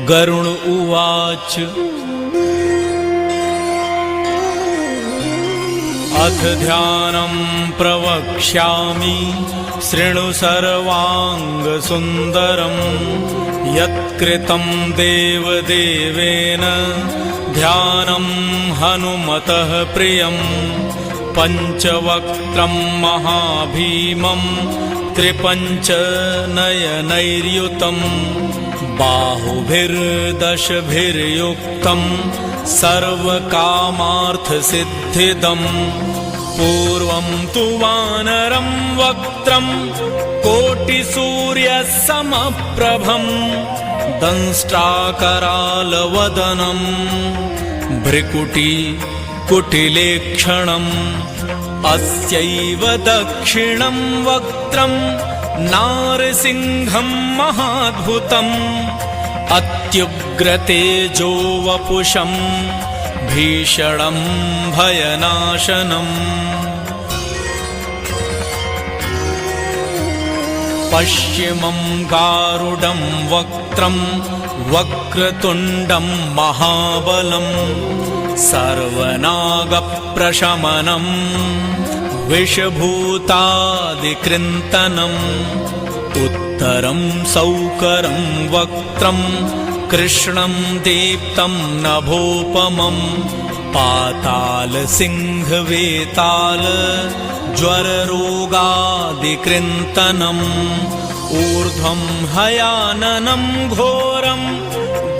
गरुण उवाच अथ ध्यानं प्रवक्ष्यामि शृणु सर्वाङ्गसुन्दरं यत्कृतं देवदेवेन ध्यानं हनुमतः प्रियं पञ्चवक्त्रं महाभीमं त्रिपञ्चनयनैर्युतं बाहुभिर्दशभिर्युक्तं सर्वकामार्थसिद्धिदं पूर्वं तु वानरं वक्त्रं कोटिसूर्यसमप्रभं दंष्ट्राकरालवदनं भ्रिकुटिकुटिलेक्षणम् अस्यैव दक्षिणं वक्त्रं नारसिंहं महाद्भुतम् अत्युग्रतेजो वपुषं भीषणं भयनाशनम् पश्चिमं गारुडं वक्त्रं वक्रतुण्डं महाबलं सर्वनागप्रशमनं विषभूतादिकृन्तनम् उत्तरं सौकरं वक्त्रं कृष्णं दीप्तं नभोपमं पातालसिंहवेताल ज्वररोगादिकृन्तनम् ऊर्ध्वं हयाननं घोरं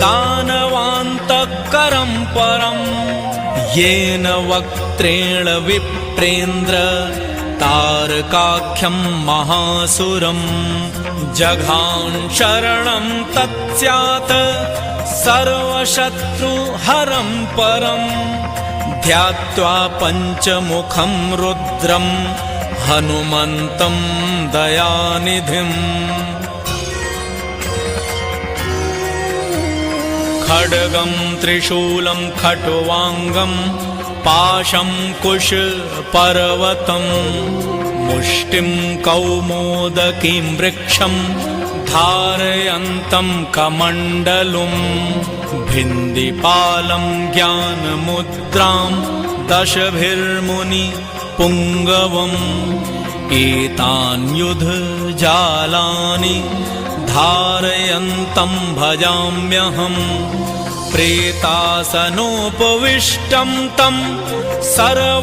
दानवान्तकरं परं येन वक्त्रेण विप्रेन्द्र तारकाख्यं महासुरं जघान शरणं तत्स्यात् सर्वशत्रुहरं परं ध्यात्वा पञ्चमुखं रुद्रं हनुमन्तं दयानिधिम् खड्गं त्रिशूलं खट्वाङ्गं पाशं कुशपर्वतं मुष्टिं कौमोदकीं वृक्षं धारयन्तं कमण्डलुं भिन्दिपालं ज्ञानमुद्रां दशभिर्मुनिपुङ्गवम् एतान्युधजालानि धारयन्तं भजाम्यहम् प्रेतासनोपविष्टं तं सर्वाभरणभूषितं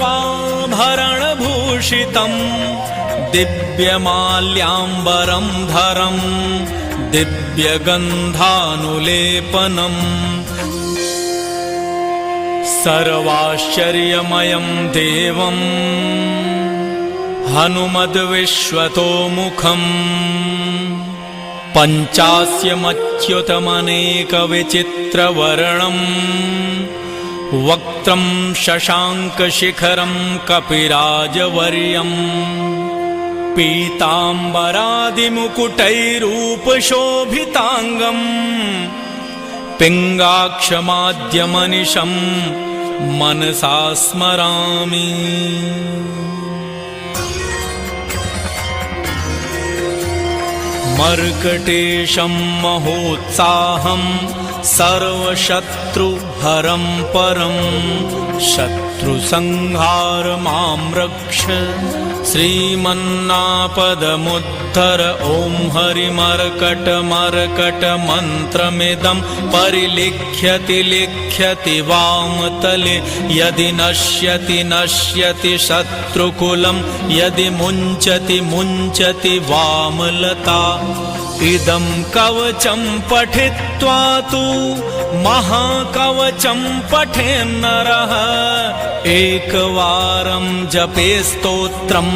दिव्यमाल्याम्बरं धरं दिव्यगन्धानुलेपनम् सर्वाश्चर्यमयं देवं हनुमद्विश्वतोमुखम् पञ्चास्यमच्युतमनेकविचित्रवर्णं वक्त्रं शशाङ्कशिखरं कपिराजवर्यं पीताम्बरादिमुकुटैरूपशोभिताङ्गं पिङ्गाक्षमाद्यमनिशं मनसा स्मरामि। मर्कटेशं महोत्साहं सर्वशत्रुहरं परं शत्रुसंहार मां रक्ष श्रीमन्नापदमुद्धर ॐ हरिमर्कटमर्कटमन्त्रमिदं परिलिख्यति लिख्यति वामतले यदि नश्यति नश्यति शत्रुकुलं यदि मुञ्चति मुञ्चति वामलता इदं कवचं पठित्वा तु महाकवचं पठेन्नरः एकवारं जपे स्तोत्रं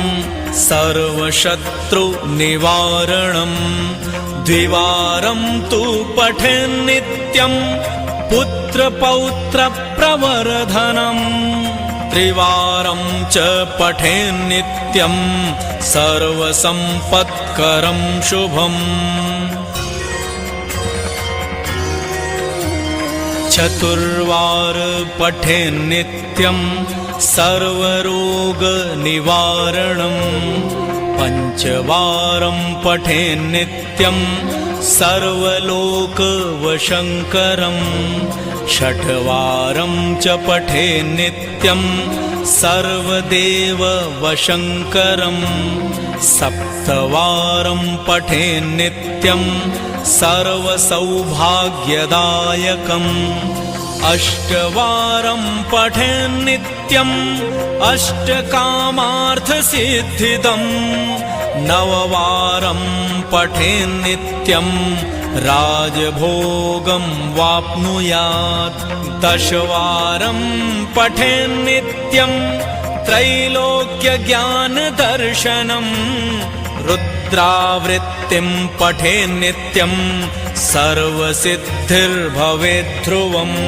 सर्वशत्रुनिवारणम् द्विवारं तु पठेन्नित्यं पुत्रपौत्रप्रवर्धनम् त्रिवारं च पठेन्नित्यं सर्वसम्पत्करं शुभम् चतुर्वार पठेन्नित्यं सर्वरोगनिवारणम् पञ्चवारं पठेन्नित्यं सर्वलोकवशङ्करं षट्वारं च पठे नित्यं सर्वदेववशङ्करं सप्तवारं पठे नित्यं सर्वसौभाग्यदायकम् अष्टवारं पठे नित्यम् अष्टकामार्थसिद्धिदम् नववारं पठे नित्यं राजभोगं वाप्नुयात् दशवारं पठे नित्यं त्रैलोक्यज्ञानदर्शनं रुद्रावृत्तिं पठे नित्यं सर्वसिद्धिर्भवेत् ध्रुवम्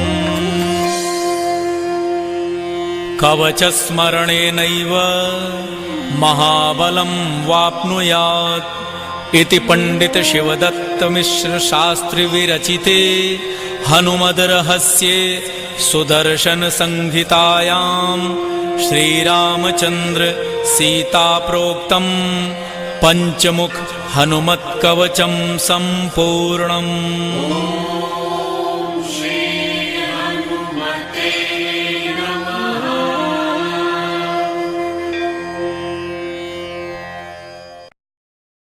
कवचस्मरणेनैव महाबलं वाप्नुयात् इति पंडित शिवदत्त मिश्र शास्त्री विरचिते हनुमद्रहस्ये सुदर्शन संहितायां श्रीरामचंद्र सीता प्रोक्तं पंचमुख हनुमत्कवचं संपूर्णम्।